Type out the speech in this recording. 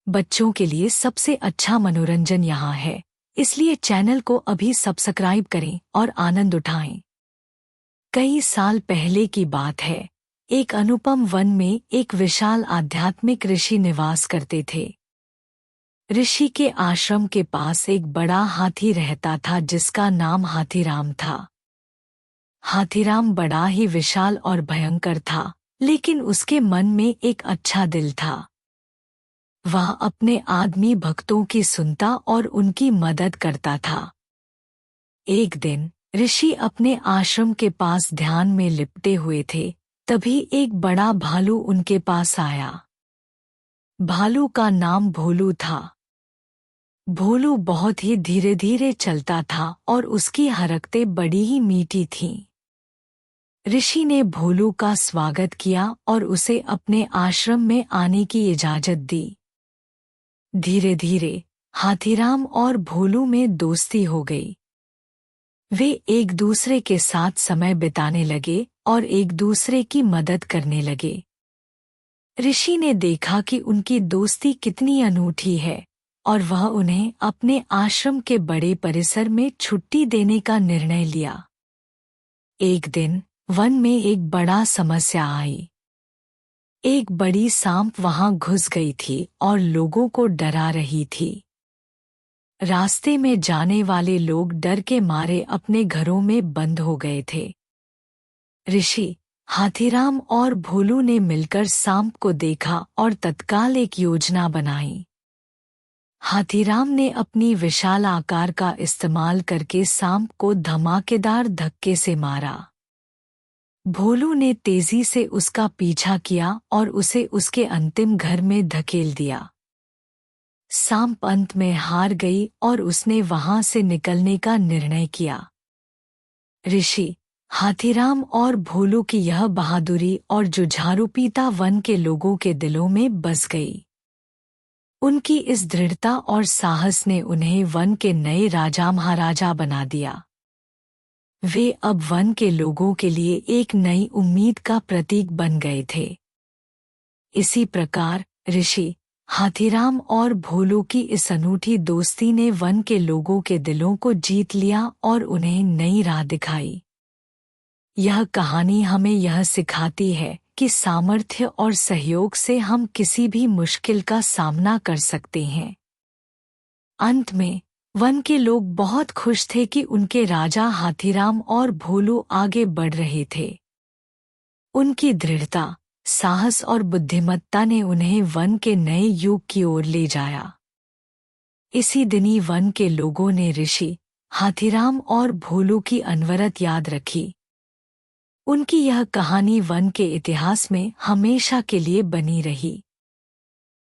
बच्चों के लिए सबसे अच्छा मनोरंजन यहाँ है, इसलिए चैनल को अभी सब्सक्राइब करें और आनंद उठाएं। कई साल पहले की बात है। एक अनुपम वन में एक विशाल आध्यात्मिक ऋषि निवास करते थे। ऋषि के आश्रम के पास एक बड़ा हाथी रहता था जिसका नाम हाथीराम था। हाथीराम बड़ा ही विशाल और भयंकर था, लेकिन उसके मन में एक अच्छा दिल था। वह अपने आदमी भक्तों की सुनता और उनकी मदद करता था। एक दिन ऋषि अपने आश्रम के पास ध्यान में लिपटे हुए थे, तभी एक बड़ा भालू उनके पास आया। भालू का नाम भोलू था। भोलू बहुत ही धीरे धीरे चलता था और उसकी हरकतें बड़ी ही मीठी थीं। ऋषि ने भोलू का स्वागत किया और उसे अपने आश्रम में आने की इजाजत दी। धीरे धीरे हाथीराम और भोलू में दोस्ती हो गई। वे एक दूसरे के साथ समय बिताने लगे और एक दूसरे की मदद करने लगे। ऋषि ने देखा कि उनकी दोस्ती कितनी अनूठी है और वह उन्हें अपने आश्रम के बड़े परिसर में छुट्टी देने का निर्णय लिया। एक दिन वन में एक बड़ा समस्या आई। एक बड़ी सांप वहां घुस गई थी और लोगों को डरा रही थी। रास्ते में जाने वाले लोग डर के मारे अपने घरों में बंद हो गए थे। ऋषि, हाथीराम और भोलू ने मिलकर सांप को देखा और तत्काल एक योजना बनाई। हाथीराम ने अपनी विशाल आकार का इस्तेमाल करके सांप को धमाकेदार धक्के से मारा। भोलू ने तेजी से उसका पीछा किया और उसे उसके अंतिम घर में धकेल दिया। सांप अंत में हार गई और उसने वहां से निकलने का निर्णय किया। ऋषि, हाथीराम और भोलू की यह बहादुरी और जुझारूपीता वन के लोगों के दिलों में बस गई। उनकी इस दृढ़ता और साहस ने उन्हें वन के नए राजा महाराजा बना दिया। वे अब वन के लोगों के लिए एक नई उम्मीद का प्रतीक बन गए थे। इसी प्रकार ऋषि, हाथीराम और भोलू की इस अनूठी दोस्ती ने वन के लोगों के दिलों को जीत लिया और उन्हें नई राह दिखाई। यह कहानी हमें यह सिखाती है कि सामर्थ्य और सहयोग से हम किसी भी मुश्किल का सामना कर सकते हैं। अंत में वन के लोग बहुत खुश थे कि उनके राजा हाथीराम और भोलू आगे बढ़ रहे थे। उनकी दृढ़ता, साहस और बुद्धिमत्ता ने उन्हें वन के नए युग की ओर ले जाया। इसी दिनी वन के लोगों ने ऋषि, हाथीराम और भोलू की अनवरत याद रखी। उनकी यह कहानी वन के इतिहास में हमेशा के लिए बनी रही।